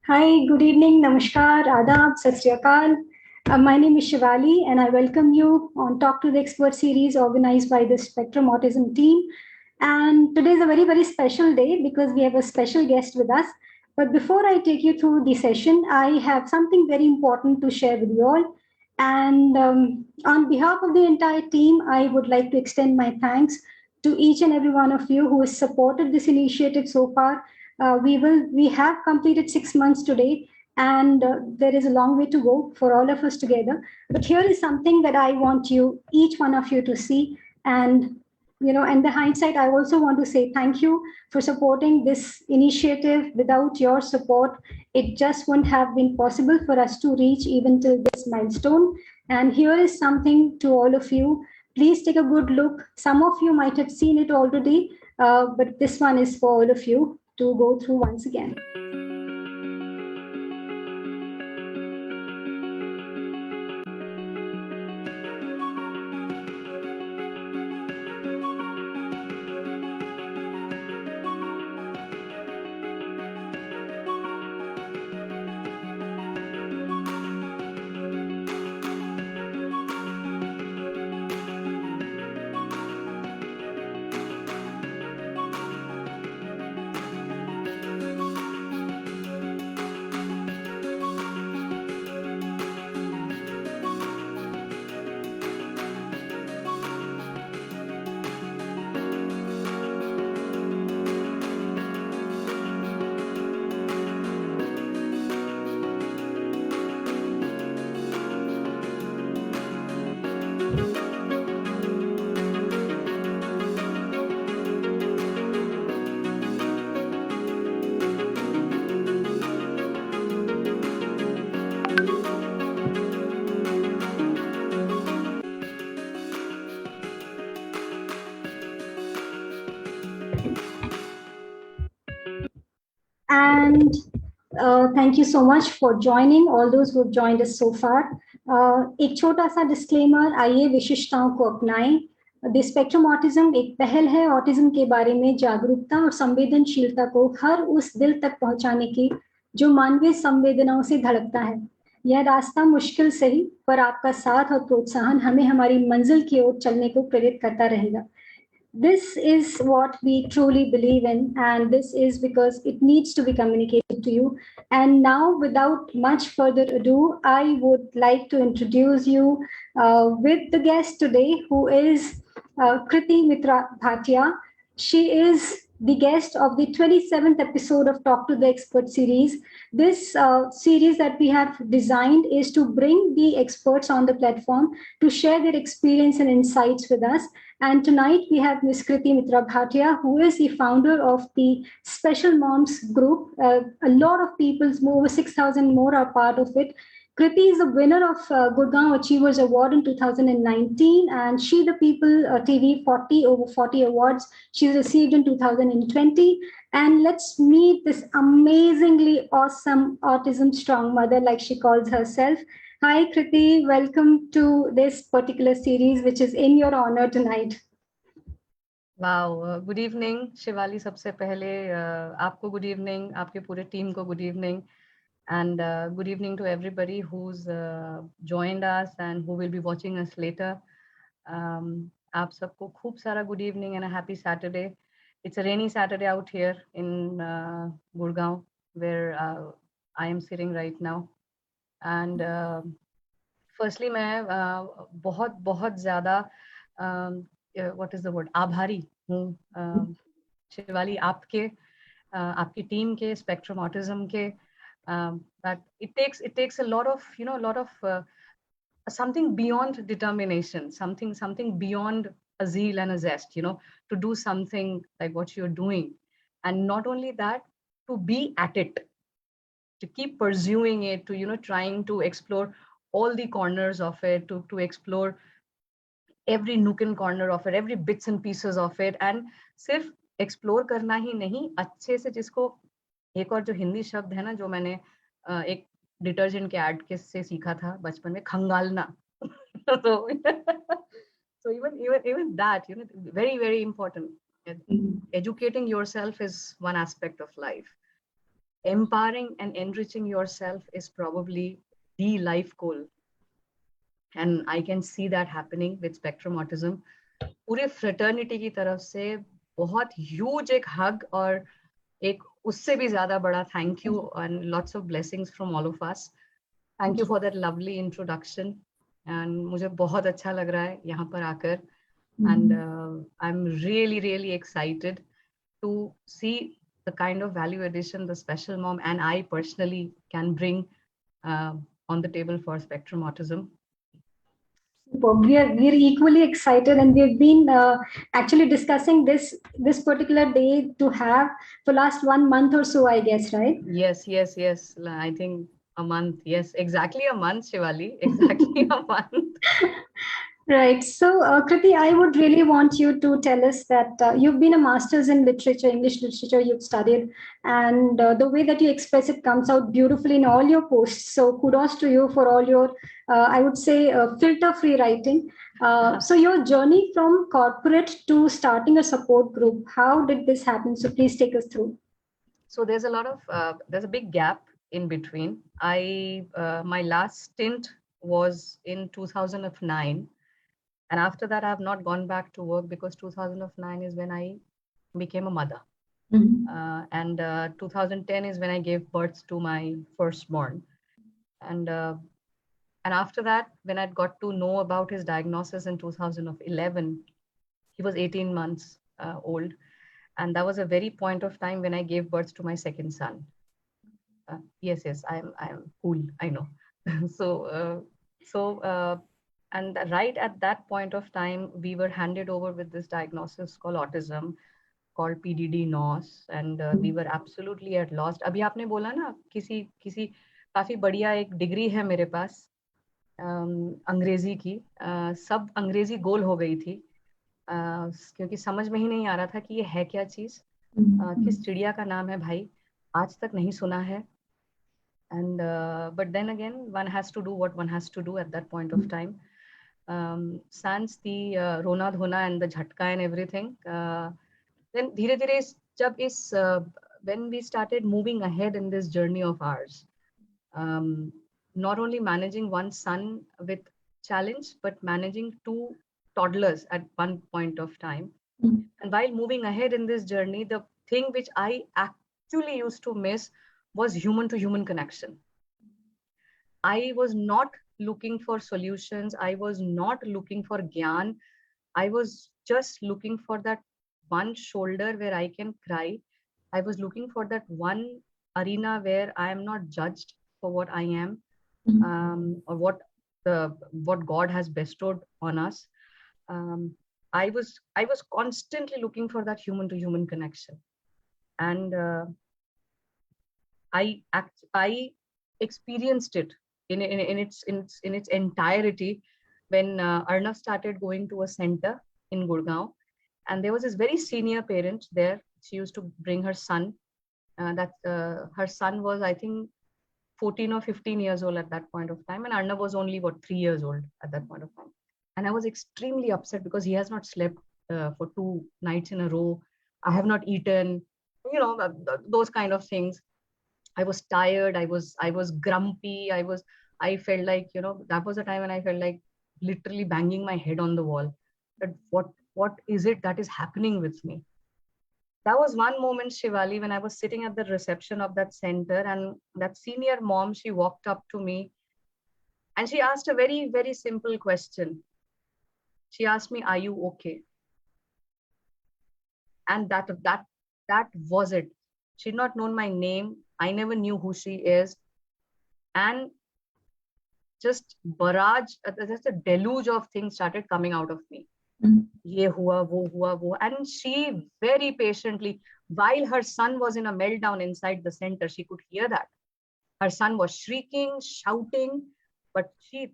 Hi, good evening, namaskar, adab, sat sri akal. My name is Shivali, and I welcome you on Talk to the Expert series organized by the Spectrum-Autism team. And today is a very, very special day because we have a special guest with us. But before I take you through the session, I have something very important to share with you all. And on behalf of the entire team, I would like to extend my thanks to each and every one of you who has supported this initiative so far. We have completed 6 months today, and there is a long way to go for all of us together. But here is something that I want you, each one of you, to see. And and the hindsight, I also want to say thank you for supporting this initiative. Without your support, it just wouldn't have been possible for us to reach even till this milestone. And here is something to all of you. Please take a good look. Some of you might have seen it already, but this one is for all of you to go through once again. And thank you so much for joining, all those who have joined us so far. एक छोटा सा disclaimer, आइए विशिष्टताओं को अपनाएं. The spectrum autism एक पहल है ऑटिज्म के बारे में जागरूकता और संवेदनशीलता को हर उस दिल तक पहुंचाने की जो मानवीय संवेदनाओं से धड़कता है. यह रास्ता मुश्किल सही, पर आपका साथ और प्रोत्साहन हमें हमारी मंजिल की ओर चलने को प्रेरित करता रहेगा. This is what we truly believe in, and this is because it needs to be communicated to you. And now, without much further ado, I would like to introduce you with the guest today, who is Kreeti Mitra Bhatia. She is the guest of the 27th episode of Talk to the Expert series. This series that we have designed is to bring the experts on the platform to share their experience and insights with us. And tonight we have Ms. Kreeti Mitra Bhatia, who is the founder of the Special Moms group. A lot of people, over 6,000 more, are part of it. Kreeti is the winner of Gurugram Achievers Award in 2019, and She the People TV 40 over 40 awards she received in 2020. And let's meet this amazingly awesome autism strong mother, like she calls herself. Hi, Kreeti. Welcome to this particular series, which is in your honor tonight. Wow. Good evening, Shivali. सबसे पहले आपको good evening, आपके पूरे team को good evening, and good evening to everybody who's joined us and who will be watching us later. आप सबको खूब सारा good evening and a happy Saturday. It's a rainy Saturday out here in Gurugram, where I am sitting right now. And firstly, मैं बहुत बहुत ज़्यादा what is the word, आभारी हूँ शिवाली, आपकी टीम के, स्पेक्ट्रम ऑटिज्म के, that it takes a lot of something beyond determination, something beyond a zeal and a zest, to do something like what you're doing. And not only that, to be at it, to keep pursuing it, to trying to explore all the corners of it, to explore every nook and corner of it, every bits and pieces of it, and सिर्फ explore करना ही नहीं, अच्छे से, जिसको एक और जो हिंदी शब्द है ना, जो मैंने एक डिटर्जेंट के ऐड के से सीखा था बचपन में, खंगालना. So even that, very, very important. Educating yourself is one aspect of life. empowering and enriching yourself is probably the life goal. And I can see that happening with Spectrum Autism. पूरे fraternity की तरफ से बहुत huge एक hug और एक उससे भी ज़्यादा बड़ा thank you and lots of blessings from all of us. Thank you for that lovely introduction. And मुझे बहुत अच्छा लग रहा है यहाँ पर आकर. And I'm really, really excited to see the kind of value addition the special mom and I personally can bring on the table for Spectrum Autism. We're equally excited, and we've been actually discussing this particular day to have for last 1 month or so, I guess, right? Yes. I think a month. Yes, exactly a month, Shivali. Exactly a month. Right. So, Kriti, I would really want you to tell us that you've been a master's in literature, English literature, you've studied, and the way that you express it comes out beautifully in all your posts. So, kudos to you for all your, I would say, filter-free writing. So, your journey from corporate to starting a support group, how did this happen? So, please take us through. So, there's a big gap in between. My last stint was in 2009. And after that, I have not gone back to work because 2009 is when I became a mother. And 2010 is when I gave birth to my firstborn. And after that, when I got to know about his diagnosis in 2011, he was 18 months old. And that was a very point of time when I gave birth to my second son. Yes, I'm cool, I know. And right at that point of time, we were handed over with this diagnosis called autism, called PDD-NOS, and we were absolutely at lost. अभी आपने बोला ना किसी काफी बढ़िया एक degree है मेरे पास अंग्रेजी की, सब अंग्रेजी गोल हो गई थी क्योंकि समझ में ही नहीं आ रहा था कि ये है क्या चीज, किस चिड़िया का नाम है भाई, आज तक नहीं सुना है. And but then again, one has to do what one has to do at that point of time. Sans the Rona Dhona and the Jhatka and everything, then dhire dhire jab is when we started moving ahead in this journey of ours, not only managing one son with challenge, but managing two toddlers at one point of time. And while moving ahead in this journey, the thing which I actually used to miss was human to human connection. I was not looking for solutions. I was not looking for gyan. I was just looking for that one shoulder where I can cry. I was looking for that one arena where I am not judged for what I am, or what God has bestowed on us. I was constantly looking for that human to human connection, and I experienced it in its entirety when Arnav started going to a center in Gurugram, and there was this very senior parent there. She used to bring her son. Her son was, I think, 14 or 15 years old at that point of time, and Arnav was only 3 years old at that point of time. And I was extremely upset because he has not slept for 2 nights in a row. I have not eaten, those kind of things. I was tired. I was grumpy. I felt like, that was the time when I felt like literally banging my head on the wall. That what is it that is happening with me? That was one moment, Shivali, when I was sitting at the reception of that center, and that senior mom, she walked up to me and she asked a very, very simple question. She asked me, "Are you okay?" And that was it. She'd not known my name. I never knew who she is. And just a deluge of things started coming out of me. Ye hua, wo. And she very patiently, while her son was in a meltdown inside the center, she could hear that. Her son was shrieking, shouting, but she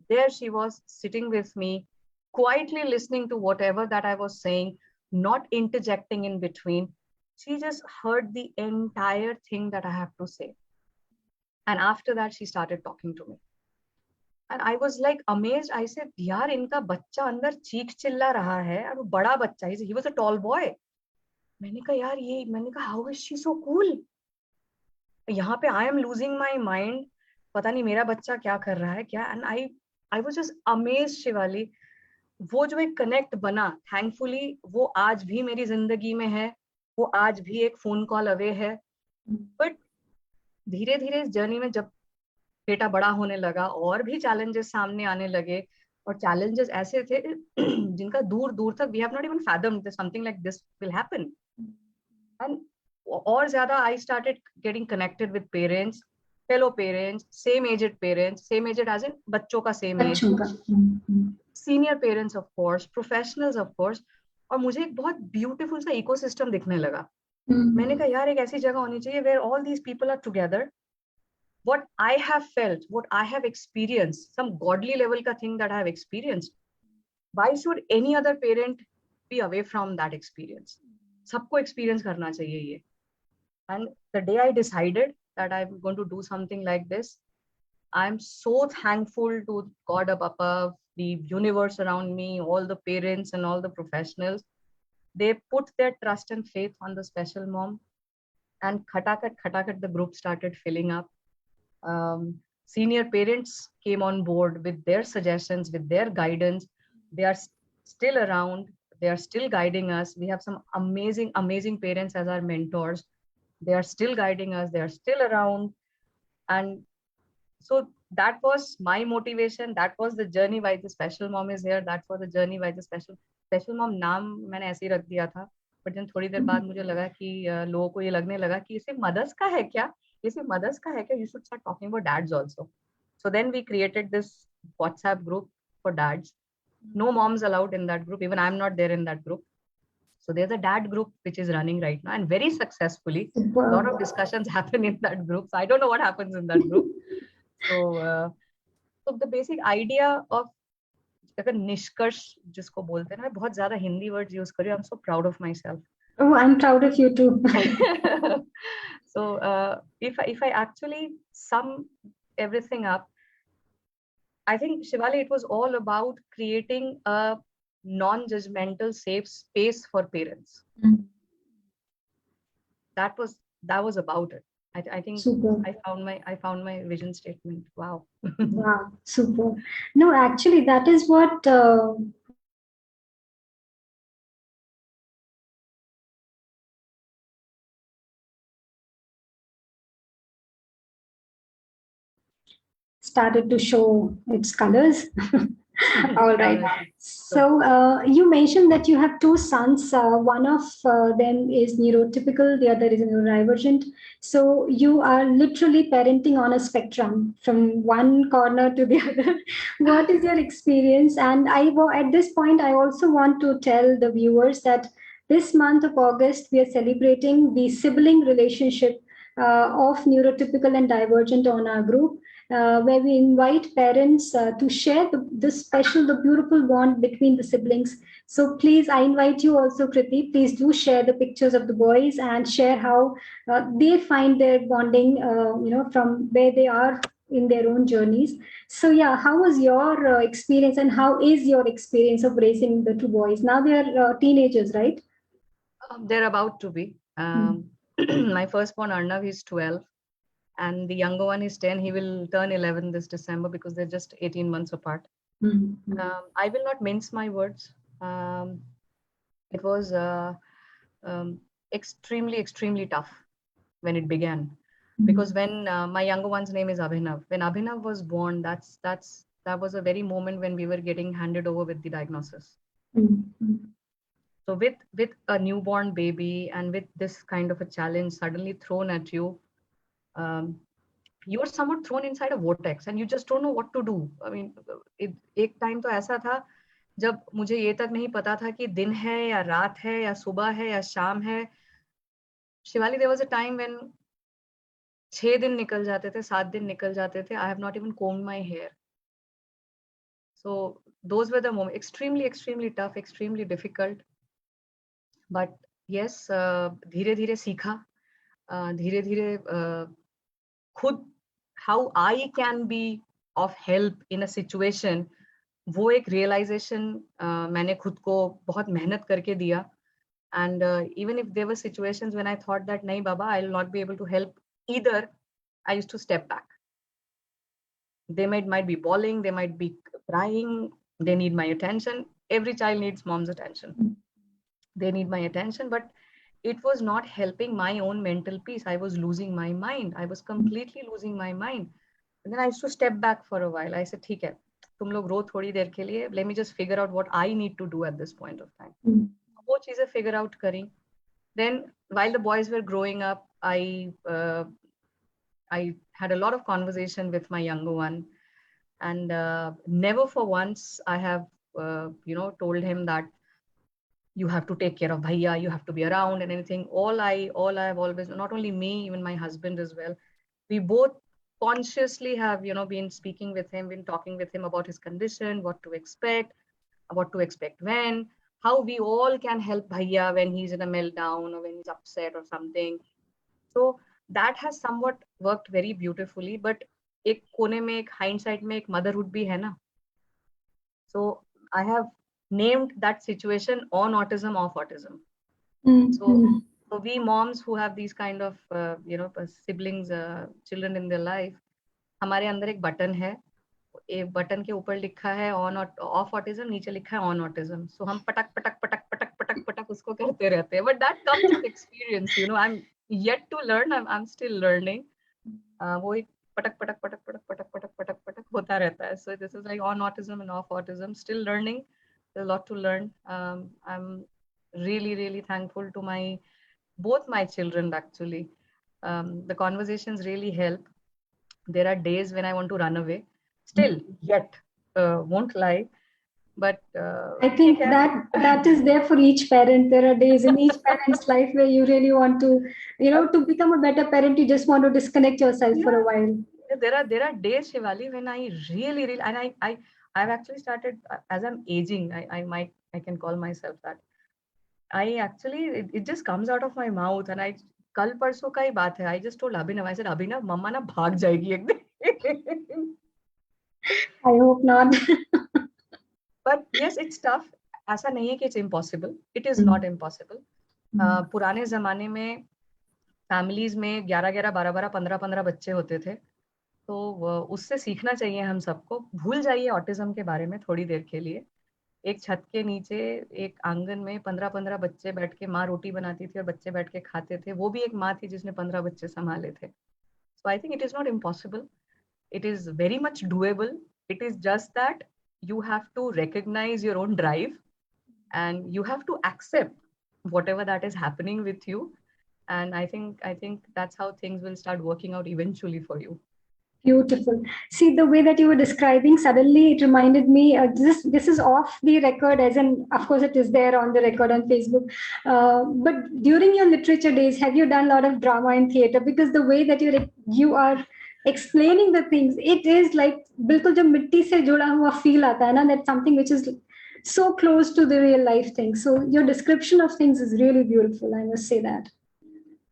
was sitting with me, quietly listening to whatever that I was saying, not interjecting in between. She just heard the entire thing that I have to say. And after that, she started talking to me. And I was like amazed. I said, yaar, inka bachcha andar cheek chilla raha hai, and bada bachcha. He was a tall boy. मैंने कहा, how is she so cool? यहाँ पे I am losing my mind, पता नहीं मेरा बच्चा क्या कर रहा है क्या, and I was just amazed Shivali. वो जो एक कनेक्ट बना, थैंकफुली वो आज भी मेरी जिंदगी में है, वो आज भी एक फोन कॉल अवे है। बट धीरे धीरे इस जर्नी में जब बेटा बड़ा होने लगा और भी चैलेंजेस सामने आने लगे, और चैलेंजेस ऐसे थे जिनका दूर दूर तक we have not even fathomed something like this will happen. And और ज्यादा I started getting connected with parents, fellow parents, same aged age इन बच्चों का सेम एज, बच्चों का। Senior parents of course, professionals of course. और मुझे एक बहुत ब्यूटीफुल सा इकोसिस्टम दिखने लगा। मैंने कहा यार एक ऐसी जगह होनी चाहिए where all these people are together, what I have felt, what I have experienced, some godly level ka thing that I have experienced, why should any other parent be away from that experience? सबको experience करना चाहिए ये. And the day I decided that I'm going to do something like this, I'm so thankful to God up above, the universe around me, all the parents and all the professionals. They put their trust and faith on the special mom, and khatakat the group started filling up. Senior parents came on board with their suggestions, with their guidance. They are still around. They are still guiding us. We have some amazing parents as our mentors. They are still guiding us. They are still around. And so that was my motivation. That was the journey why the special mom is here. That was the journey why the special mom नाम मैंने ऐसे ही रख दिया था. But then थोड़ी देर बाद मुझे लगा कि लोगों को ये लगने लगा कि इसे मदर्स का है क्या, इसे मदर्स का है क्या, you should start talking about dads also. So then we created this WhatsApp group for dads. No moms allowed in that group. Even I'm not there in that group. So there's a dad group which is running right now, and very successfully. A lot of discussions happen in that group. So I don't know what happens in that group. So the basic idea of अगर निष्कर्ष जिसको बोलते हैं ना, मैं बहुत ज्यादा Hindi words use कर रही हूँ. I'm so proud of myself. Oh, I'm proud of you too. So if I actually sum everything up, I think Shivali, it was all about creating a non-judgmental, safe space for parents. That was about it. I think Super. I found my vision statement. Wow. Wow, super. No, actually, that is what started to show its colors. All right. So you mentioned that you have two sons. One of them is neurotypical, the other is neurodivergent. So you are literally parenting on a spectrum from one corner to the other. What is your experience? And at this point, I also want to tell the viewers that this month of August, we are celebrating the sibling relationship of neurotypical and divergent on our group. Where we invite parents to share the beautiful bond between the siblings. So please, I invite you also, Kreeti, please do share the pictures of the boys and share how they find their bonding, from where they are in their own journeys. So yeah, how was your experience, and how is your experience of raising the two boys? Now they are teenagers, right? They're about to be. My firstborn Arnav is 12. And the younger one is 10. He will turn 11 this December because they're just 18 months apart. I will not mince my words. It was extremely tough when it began. Because when my younger one's name is Abhinav. When Abhinav was born, that was a very moment when we were getting handed over with the diagnosis. So with a newborn baby and with this kind of a challenge suddenly thrown at you, you're somewhat thrown inside a vortex and you just don't know what to do. I mean, एक time तो ऐसा था जब मुझे ये तक नहीं पता था कि दिन है या रात है या सुबह है या शाम है. Shivali, there was a time when 6 दिन निकल जाते थे, 7 दिन निकल जाते थे. I have not even combed my hair. So those were the moments. Extremely tough, extremely difficult. But yes, धीरे धीरे सीखा, धीरे धीरे खुद how I can be of help in a situation, वो एक realization मैंने खुद को बहुत मेहनत करके दिया. And even if there were situations when I thought that नहीं बाबा, I'll not be able to help either, I used to step back. They might be bawling, they might be crying, they need my attention. Every child needs mom's attention. They need my attention, but it was not helping my own mental peace. I was losing my mind. I was completely losing my mind. And then I used to step back for a while. I said, ठीक है, तुम लोग रो थोड़ी देर के लिए. Let me just figure out what I need to do at this point of time. वो चीजें figure out करी. Then while the boys were growing up, I had a lot of conversation with my younger one, and never for once I have told him that you have to take care of bhaiya, you have to be around and anything. All I have always, not only me, even my husband as well, we both consciously have been speaking with him, been talking with him about his condition, what to expect when, how we all can help bhaiya when he's in a meltdown or when he's upset or something. So that has somewhat worked very beautifully. But एक कोने में एक hindsight में एक motherhood भी है ना. So I have named that situation on autism, off autism. So we moms who have these kind of siblings, children in their life, हमारे अंदर एक बटन है, एक बटन के ऊपर लिखा है ऑन ऑफ ऑटिज्म, नीचे लिखा है ऑन ऑटिज्म. सो हम पटक पटक पटक पटक पटक पटक उसको करते रहते हैं. But that comes with experience. I am yet to learn, I am still learning. वो एक पटक पटक पटक पटक पटक पटक पटक पटक होता रहता है. So this is like on autism end of autism, still learning. There's a lot to learn. I'm really thankful to both my children actually. The conversations really help. There are days when I want to run away still, yet won't lie, but I think that is there for each parent. There are days in each parent's life where you really want to, to become a better parent, you just want to disconnect yourself for a while. There are days, Shivali, when I really and I've actually started, as I'm aging, I can call myself that. I actually, it just comes out of my mouth, and कल परसों का ही बात है. I just told Abhinav, I said, Abhinav, मम्मा ना भाग जाएगी एक दिन. I hope not. But yes, it's tough. ऐसा नहीं है कि it's impossible. It is not impossible. पुराने जमाने में families में 11-11, 12-12, 15-15 बच्चे होते थे. तो उससे सीखना चाहिए हम सबको. भूल जाइए ऑटिज्म के बारे में थोड़ी देर के लिए. एक छत के नीचे एक आंगन में 15-15 बच्चे बैठ के माँ रोटी बनाती थी और बच्चे बैठ के खाते थे. वो भी एक माँ थी जिसने 15 बच्चे संभाले थे. So I think it is not impossible. It is very much doable. It is just that you have to recognize your own drive, and you have to accept whatever that is happening with you. And I think that's how things will start working out eventually for you. Beautiful. See, the way that you were describing, suddenly it reminded me, this is off the record, as in, of course, it is there on the record on Facebook. But during your literature days, have you done a lot of drama in theater? Because the way that you are explaining the things, it is like, बिल्कुल जब मिट्टी से जुड़ा हुआ feel आता है ना, that's something which is so close to the real life thing. So your description of things is really beautiful, I must say that.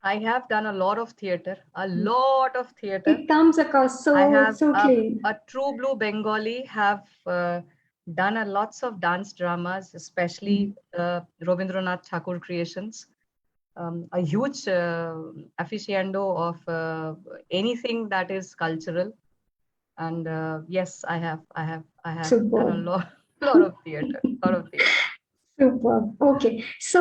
I have done a lot of theater, It comes across so clean. A true blue Bengali have done lots of dance dramas, especially Rabindranath Thakur creations. A huge aficionado of anything that is cultural. And yes, I have done a lot of theater, Super. Okay. So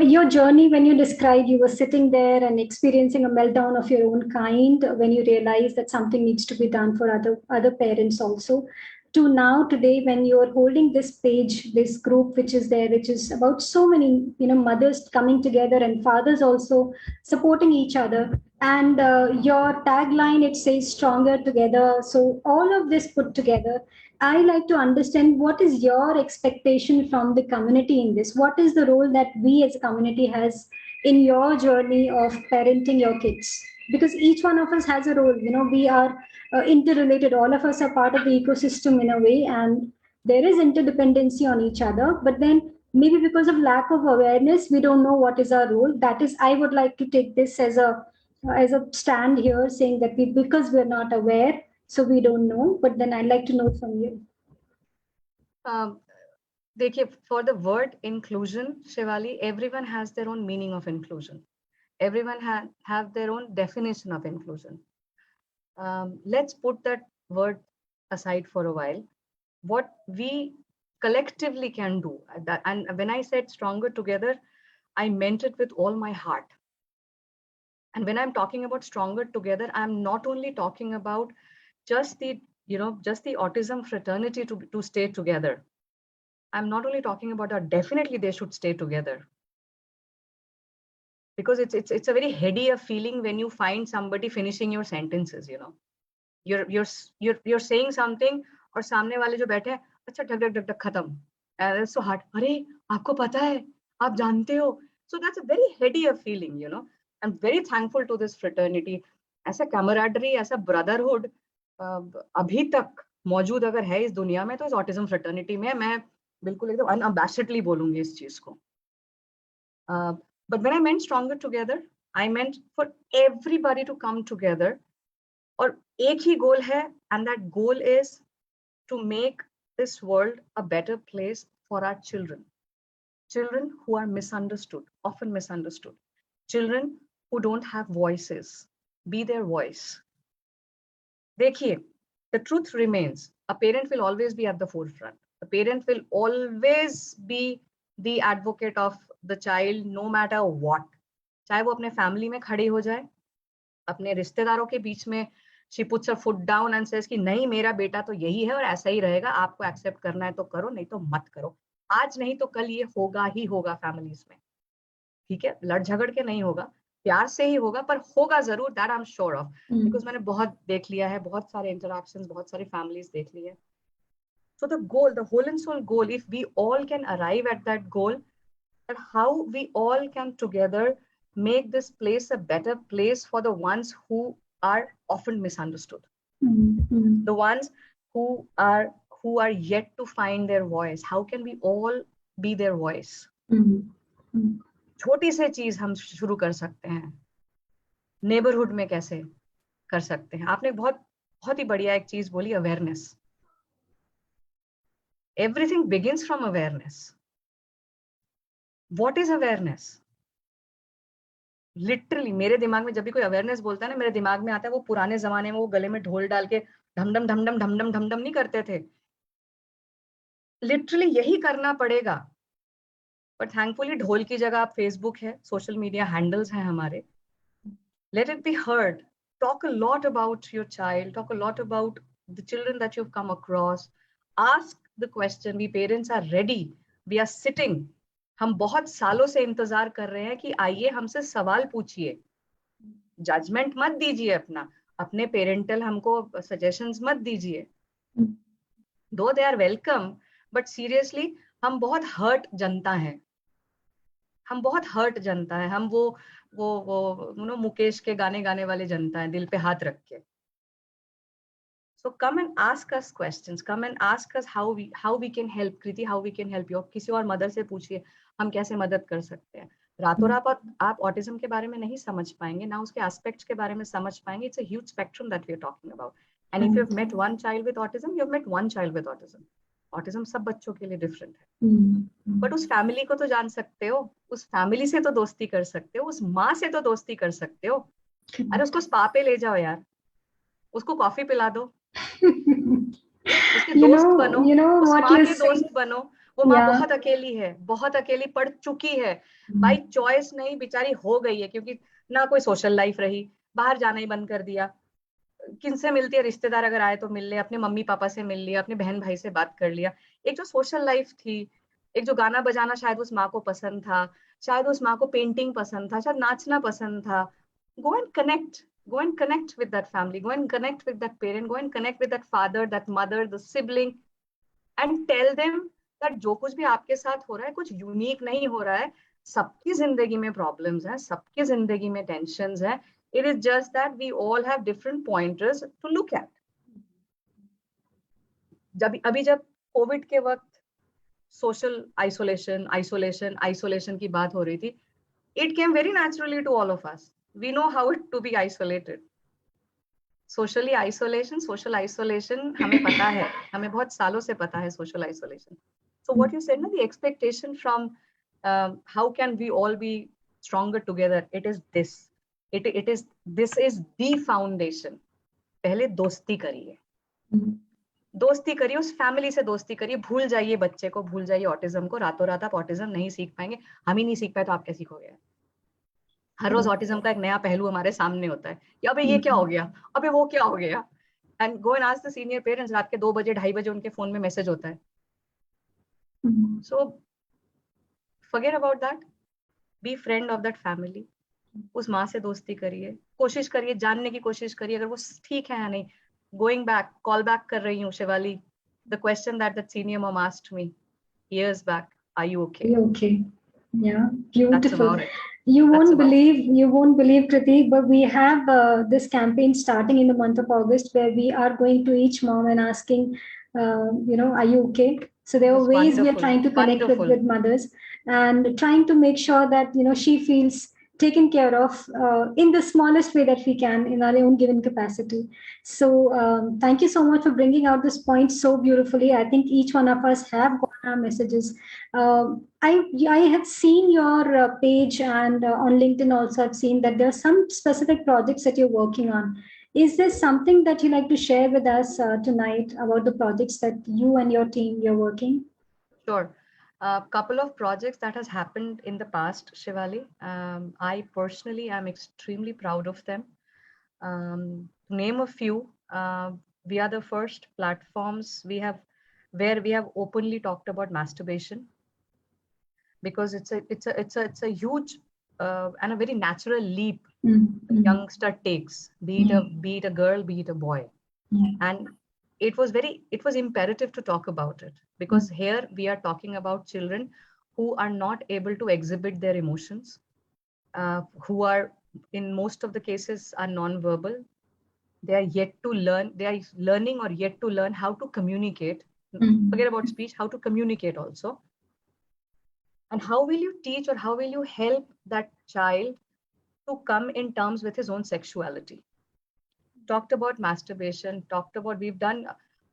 your journey, when you described, you were sitting there and experiencing a meltdown of your own kind when you realized that something needs to be done for other parents also, to now today when you're holding this page, this group which is there, which is about so many mothers coming together and fathers also supporting each other. And your tagline, it says stronger together. So all of this put together, I like to understand what is your expectation from the community in this? What is the role that we as a community has in your journey of parenting your kids? Because each one of us has a role. We are interrelated. All of us are part of the ecosystem in a way, and there is interdependency on each other. But then maybe because of lack of awareness, we don't know what is our role. That is, I would like to take this as a stand here, saying that because we're not aware, so we don't know. But then I'd like to know from you. For the word inclusion, Shivali, everyone has their own meaning of inclusion. Everyone have their own definition of inclusion. let's put that word aside for a while. What we collectively can do, and when I said stronger together, I meant it with all my heart. And when I'm talking about stronger together, I'm not only talking about just the, just the autism fraternity to stay together. I'm not only talking about that, definitely they should stay together. Because it's a very heady a feeling when you find somebody finishing your sentences, you're saying something और सामने वाले जो बैठे हैं, अच्छा ढक ढक ढक ढक खत्म. And it's so hard. अरे आपको पता है, आप जानते हो. So that's a very heady a feeling, I'm very thankful to this fraternity. ऐसा camaraderie, ऐसा brotherhood अभी तक मौजूद अगर है इस दुनिया में, तो इस autism fraternity में मैं बिल्कुल एकदम unabashedly बोलूंगी इस चीज को. But when I meant stronger together, I meant for everybody to come together. और एक ही goal है, and that goal is to make this world a better place for our children. Children who are misunderstood, often misunderstood. Children who don't have voices. Be their voice. देखिए, the truth remains, a parent will always be at the forefront. The parent will always be the advocate of the child, no matter what. चाहे वो अपने family में खड़ी हो जाए, अपने रिश्तेदारों के बीच में she puts her foot down and says कि नहीं, मेरा बेटा तो यही है और ऐसा ही रहेगा, आपको एक्सेप्ट करना है तो करो, नहीं तो मत करो. आज नहीं तो कल ये होगा ही होगा फैमिलीज में. ठीक है, लड़ झगड़ के नहीं होगा, प्यार से ही होगा, पर होगा जरूर. That I am sure of, because मैंने बहुत देख लिया है, बहुत सारे इंटरैक्शंस, बहुत सारी फैमिलीज देख ली है. So the goal, the whole and soul goal, if we all can arrive at that goal, that how we all can together make this place a better place for the ones who are often misunderstood. The ones who are yet to find their voice. How can we all be their voice? छोटी से चीज हम शुरू कर सकते हैं. Neighbourhood में कैसे कर सकते हैं? आपने बहुत बहुत ही बढ़िया एक चीज बोली, awareness. Everything begins from awareness. What is awareness? Literally मेरे दिमाग में जब भी कोई अवेयरनेस बोलता है ना, मेरे दिमाग में आता है वो पुराने जमाने में वो गले में ढोल डाल के ढमढम ढमढम ढमढम ढमढम नहीं करते थे. लिटरली यही करना पड़ेगा. बट थैंकफुली ढोल की जगह आप फेसबुक है, सोशल मीडिया हैंडल्स हैं हमारे. Let it be heard. Talk a lot about your child. Talk a lot about the children that you've come across. Ask the question. We parents are ready. We are sitting. हम बहुत सालों से इंतजार कर रहे हैं कि आइए हमसे सवाल पूछिए. जजमेंट मत दीजिए, अपने पेरेंटल हमको सजेशंस मत दीजिए. Though they are welcome, but seriously हम बहुत हर्ट जनता है. हम बहुत हर्ट जनता है. हम वो मुकेश के गाने गाने वाले जनता है, दिल पे हाथ रख के. So come and ask us questions. Come and ask us how we can help. Kriti, how we can help you. किसी और मदर से पूछिए हम कैसे मदद कर सकते हैं. रातों रात आप ऑटिज्म के बारे में नहीं समझ पाएंगे, ना उसके एस्पेक्ट्स के बारे में समझ पाएंगे. It's a huge spectrum that we are talking about. And if you have met one child with autism, you have met one child with autism. Autism सब बच्चों के लिए डिफरेंट है. बट उस फैमिली को तो जान सकते हो, उस फैमिली से तो दोस्ती कर सकते हो, उस माँ से तो दोस्ती कर सकते हो. अरे उसको स्पा पे ले जाओ यार, उसको कॉफी पिला दो, उसके दोस्त बनो, उस माँ के दोस्त बनो. वो माँ बहुत अकेली है, बहुत अकेली पड़ चुकी है. बाय चॉइस नहीं, बेचारी हो गई है, क्योंकि ना कोई सोशल लाइफ रही, बाहर जाना ही बंद कर दिया. किनसे मिलती है? रिश्तेदार अगर आए तो मिल ले, अपने मम्मी पापा से मिल लिया, अपने बहन भाई से बात कर लिया. एक जो सोशल लाइफ थी, एक जो गाना बजाना शायद उस माँ को पसंद था, शायद उस माँ को पेंटिंग पसंद था, शायद नाचना पसंद था. Go and connect with that family, go and connect with that parent, go and connect with that father, that mother, the sibling, and tell them that जो कुछ भी आपके साथ हो रहा है कुछ यूनिक नहीं हो रहा है. सबकी जिंदगी में प्रॉब्लम्स हैं, सबकी जिंदगी में टेंशन्स हैं. It is just that we all have different pointers to look at. जब कोविड के वक्त सोशल आइसोलेशन की बात हो रही थी, it came very naturally to all of us. We know how to be isolated. Social isolation हमें पता है, हमें बहुत सालों से पता है social isolation. So what you said, the expectation from how can we all be stronger together? It is this. This is the foundation. पहले दोस्ती करिए, दोस्ती करिए, उस फैमिली से दोस्ती करिए, भूल जाइए बच्चे को, भूल जाइए ऑटिज्म को। रातों रात आप ऑटिज्म नहीं सीख पाएंगे, हम ही नहीं सीख पाए तो आप क्या सीखोगे? हर रोज ऑटिज्म का एक नया पहलू हमारे सामने होता है कि अबे ये क्या हो गया, अबे वो क्या हो गया। And go and ask the senior parents, रात के 2 बजे 2:30 बजे उनके फोन में मैसेज होता है। So forget about that, be friend of that family. उस माँ से दोस्ती करिए, कोशिश करिए, जानने की कोशिश करिए अगर वो ठीक है या नहीं। गोइंग बैक, कॉल बैक कर रही हूँ Shivali, the question that senior mom asked me years back, are you okay? You okay? Yeah, That's beautiful. about it. You That's won't about it. believe, Kreeti, but we have this campaign starting in the month of August where we are going to each mom and asking, are you okay? So there are It's ways we are wonderful, trying to connect wonderful. with mothers and trying to make sure that, she feels taken care of in the smallest way that we can in our own given capacity. So thank you so much for bringing out this point so beautifully. I think each one of us have got our messages. I have seen your page, and on LinkedIn also I've seen that there are some specific projects that you're working on. Is there something that you like to share with us tonight about the projects that you and your team you're working? Sure. A couple of projects that has happened in the past, Shivali. I personally am extremely proud of them. To name a few, we are the first platforms where we have openly talked about masturbation, because it's a huge and a very natural leap a youngster takes, be it a girl, be it a boy. And it was imperative to talk about it, because here we are talking about children who are not able to exhibit their emotions, who are in most of the cases are non-verbal. They are yet to learn, they are learning or yet to learn how to communicate. Forget about speech, how to communicate also. And how will you teach or how will you help that child to come in terms with his own sexuality? Talked about masturbation, we've done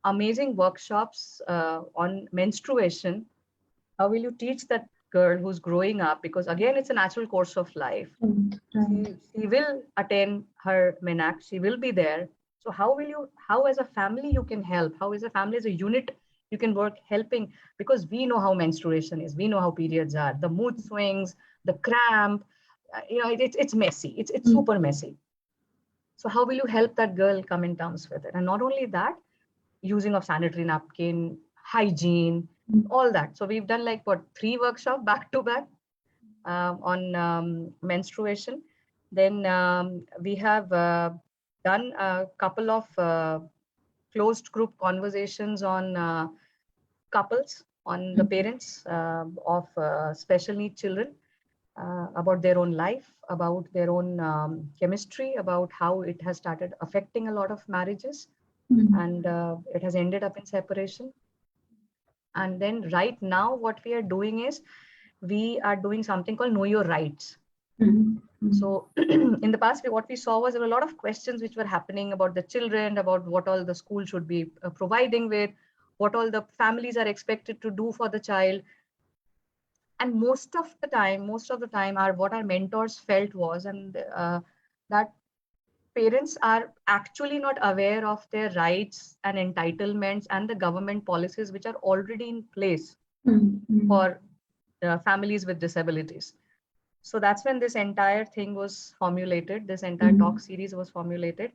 amazing workshops on menstruation. How will you teach that girl who's growing up? Because again, it's a natural course of life. She will attain her menax, she will be there. So how as a family you can help? How as a family, as a unit, you can work helping? Because we know how menstruation is, we know how periods are, the mood swings, the cramp, it's messy, it's super messy. So how will you help that girl come in terms with it? And not only that, using of sanitary napkin, hygiene, all that. So we've done like 3 workshops back to back on menstruation. Then we have done a couple of closed group conversations on couples, on the parents of special need children, about their own life, about their own chemistry, about how it has started affecting a lot of marriages, and it has ended up in separation. And then right now what we are doing is we are doing something called Know Your Rights. So in the past, what we saw was there were a lot of questions which were happening about the children, about what all the school should be providing with, what all the families are expected to do for the child. And most of the time, what our mentors felt was, and that parents are actually not aware of their rights and entitlements and the government policies which are already in place for families with disabilities. So that's when this entire thing was formulated. This entire talk series was formulated.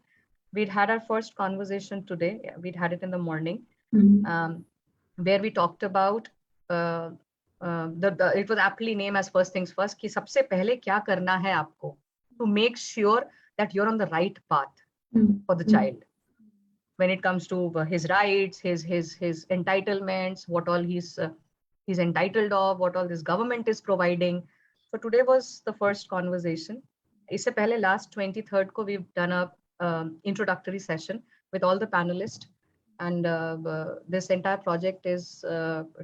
We'd had our first conversation today. We'd had it in the morning, where we talked about it was aptly named as first things first, कि सबसे पहले क्या करना है आपको to make sure that you're on the right path for the child when it comes to his rights, his entitlements, what all he's entitled of, what all this government is providing. So today was the first conversation. इससे पहले last 23rd को we've done a introductory session with all the panelists. And this entire project is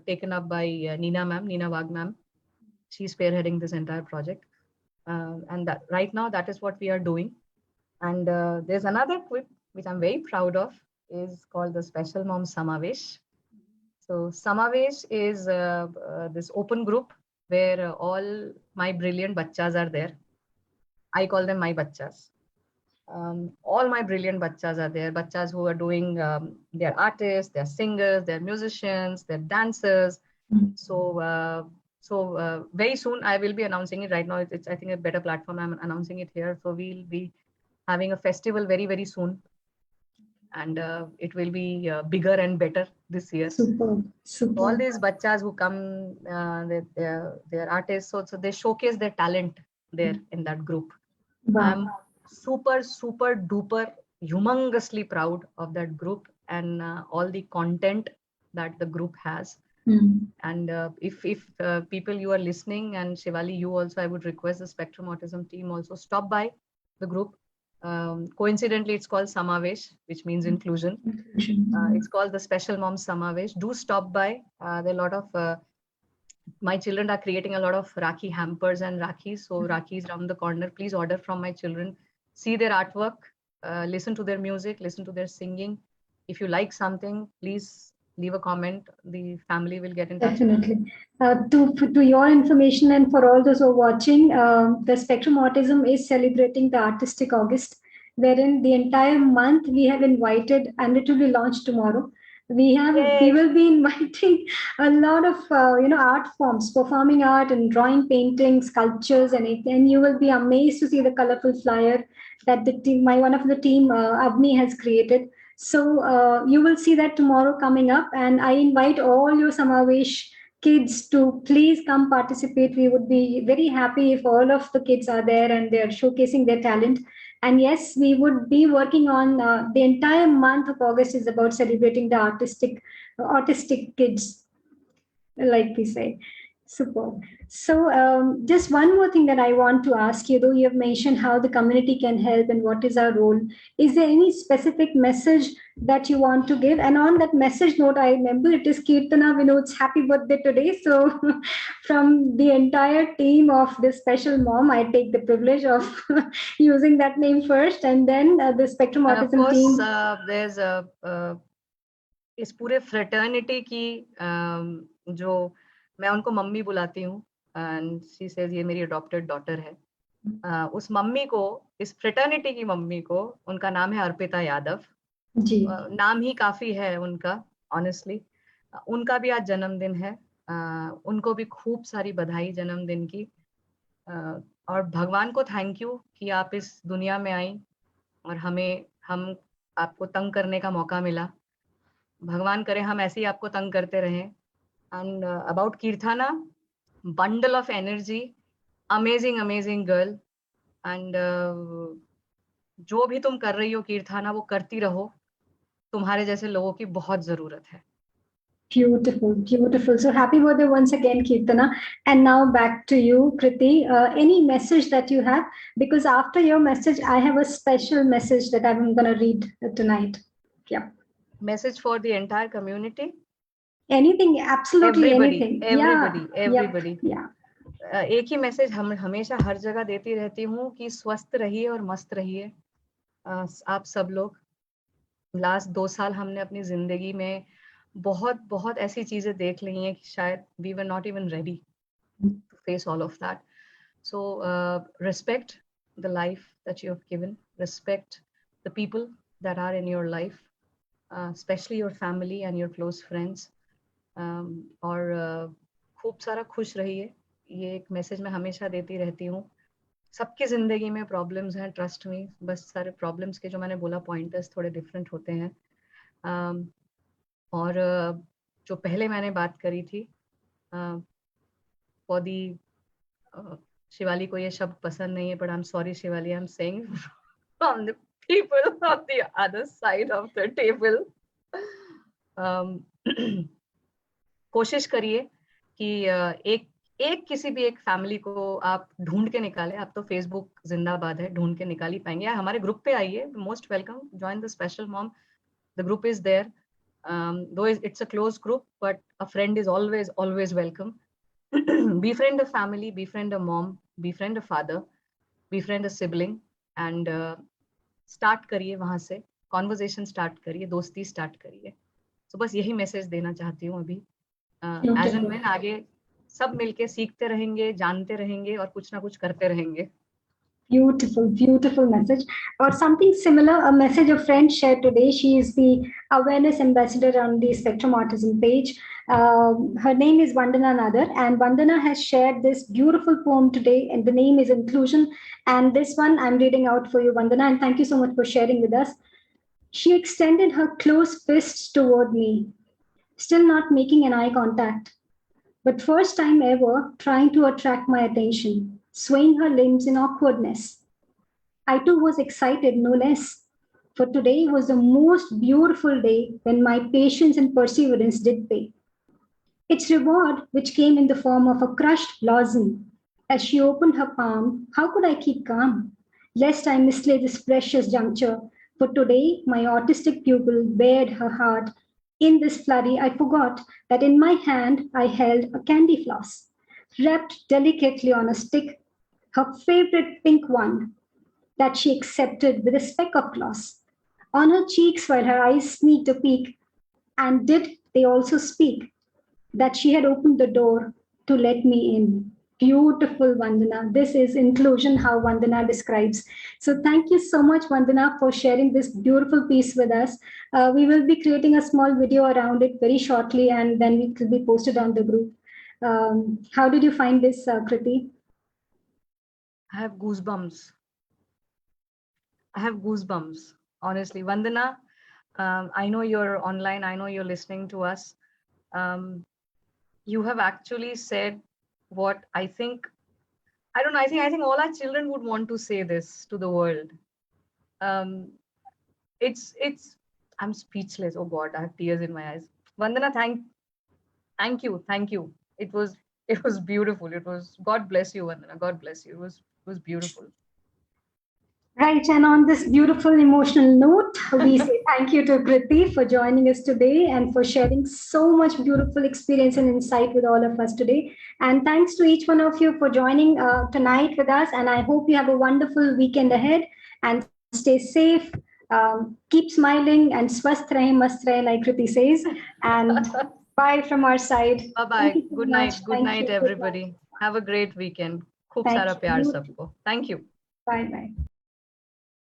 taken up by Nina Wag ma'am. She's spearheading this entire project. And that right now, that is what we are doing. And there's another quip which I'm very proud of, is called the Special Mom Samavesh. So Samavesh is this open group where all my brilliant bachchas are there. I call them my bachchas. all my brilliant bachas are there, bachas who are doing, they're artists, they're singers, they're musicians, they're dancers. So very soon I will be announcing it. Right now it's I think a better platform, I'm announcing it here. So we'll be having a festival very, very soon, and it will be bigger and better this year. Super, super. All these bachas who come, they're artists, so they showcase their talent there in that group. Wow. I'm super, super duper humongously proud of that group and all the content that the group has. And if people, you are listening, and Shivali, you also, I would request the Spectrum Autism team also stop by the group. Coincidentally, it's called Samavesh, which means inclusion. It's called the Special Mom Samavesh. Do stop by. There are a lot of my children are creating a lot of Rakhi hampers and Rakhis. So Rakhis around the corner. Please order from my children. See their artwork. Listen to their music. Listen to their singing. If you like something, please leave a comment. The family will get in touch. Definitely. To your information and for all those who are watching, the Spectrum Autism is celebrating the Artistic August, wherein the entire month we have invited, and it will be launched tomorrow. We will be inviting a lot of art forms, performing art and drawing, painting, sculptures, and you will be amazed to see the colorful flyer that the team, one of the team, Avni, has created. So you will see that tomorrow coming up, and I invite all your Samavesh kids to please come participate. We would be very happy if all of the kids are there and they're showcasing their talent. And yes, we would be working on the entire month of August is about celebrating the autistic kids, like we say. Super. So just one more thing that I want to ask you, though you have mentioned how the community can help and what is our role, is there any specific message that you want to give? And on that message note, I remember it is Kirtana Vinod's happy birthday today. So from the entire team of this special mom, I take the privilege of using that name first, and then the Spectrum Autism team. There's इस पूरे fraternity की जो मैं उनको mummy बुलाती हूँ, and she says ये मेरी अडॉप्टेड डॉटर है. उस मम्मी को, इस फ्रेटर्निटी की मम्मी को, उनका नाम है अर्पिता यादव जी. नाम ही काफी है उनका, ऑनेस्टली. उनका भी आज जन्मदिन है. उनको भी खूब सारी बधाई जन्मदिन की. और भगवान को थैंक यू कि आप इस दुनिया में आई और हम आपको तंग करने का मौका मिला. भगवान करे हम ऐसे ही आपको तंग करते रहें. And about Keerthana, bundle of energy, amazing girl. And जो भी तुम कर रही हो कीर्थाना, वो करती रहो. तुम्हारे जैसे लोगों की बहुत जरूरत है. Beautiful, beautiful. So happy birthday once again, Kirtana. And now back to you, Kreeti. Any message that you have? Because after your message, I have a special message that I'm going to read tonight. Yeah. Message for the entire community? Anything, absolutely anything. Everybody. Yeah. एक ही message हम हमेशा हर जगह देती रहती हूँ कि स्वस्थ रहिए और मस्त रहिए. आप सब लोग. लास्ट 2 साल हमने अपनी जिंदगी में बहुत बहुत ऐसी चीजें देख ली हैं कि शायद we were not even ready to face all of that. So respect the life that you have given. Respect the people that are in your life, especially your family and your close friends. और खूब सारा खुश रहिए. ये एक message मैं हमेशा देती रहती हूँ. सबकी जिंदगी में प्रॉब्लम्स हैं, ट्रस्ट मी. बस सारे प्रॉब्लम्स के जो मैंने बोला पॉइंटर्स थोड़े डिफरेंट होते हैं. और जो पहले मैंने बात करी थी, फॉर दी, शिवाली को ये शब्द पसंद नहीं है, but I am sorry Shivali, I am saying from the people on the other side of the table. कोशिश करिए कि एक किसी भी एक फैमिली को आप ढूंढ के निकालें. आप तो फेसबुक जिंदाबाद है, ढूंढ के निकाल ही पाएंगे. हमारे ग्रुप पे आइए, most welcome. Join the special mom. The group is there. Though it's a closed group, but a friend is always welcome. Befriend a family, befriend a mom, befriend a father, befriend a sibling, and start करिए वहाँ से. Conversation start करिए, दोस्ती start करिए. So बस यही message देना चाहती हूँ अभी. As and when आगे सब मिलके सीखते रहेंगे, जानते रहेंगे और कुछ ना कुछ करते रहेंगे. Beautiful, beautiful message. Or something similar, a message a friend shared today. She is the awareness ambassador on the Spectrum Autism page. Her name is Vandana Nadar, and Vandana has shared this beautiful poem today, and the name is Inclusion. And this one I'm reading out for you, Vandana, and thank you so much for sharing with us. She extended her closed fists toward me, still not making an eye contact, but first time ever trying to attract my attention, swaying her limbs in awkwardness. I too was excited, no less, for today was the most beautiful day when my patience and perseverance did pay. Its reward, which came in the form of a crushed blossom, as she opened her palm, how could I keep calm? Lest I mislay this precious juncture, for today my autistic pupil bared her heart. In this flurry, I forgot that in my hand I held a candy floss, wrapped delicately on a stick, her favorite pink one, that she accepted with a speck of gloss on her cheeks while her eyes sneaked a peek, and did they also speak that she had opened the door to let me in. Beautiful, Vandana. This is inclusion, how Vandana describes. So, thank you so much, Vandana, for sharing this beautiful piece with us. We will be creating a small video around it very shortly, and then it will be posted on the group. How did you find this, Kriti? I have goosebumps. I have goosebumps, honestly. Vandana, I know you're online. I know you're listening to us. Um, you have actually said what I think. I don't know. I think all our children would want to say this to the world. Um, it's. I'm speechless. Oh God, I have tears in my eyes. Vandana, thank you. It was beautiful. It was God bless you, Vandana. God bless you. It was beautiful. Right, and on this beautiful emotional note, we say thank you to Kriti for joining us today and for sharing so much beautiful experience and insight with all of us today. And thanks to each one of you for joining tonight with us. And I hope you have a wonderful weekend ahead and stay safe. Keep smiling and swasth rahe, mast rahe, like Kriti says. And bye from our side. Bye Thank bye. you so much. Good Thank night, you. Goodbye. everybody. Have a great weekend. खूब Thank सारा प्यार you. सबको. Thank you. Bye bye.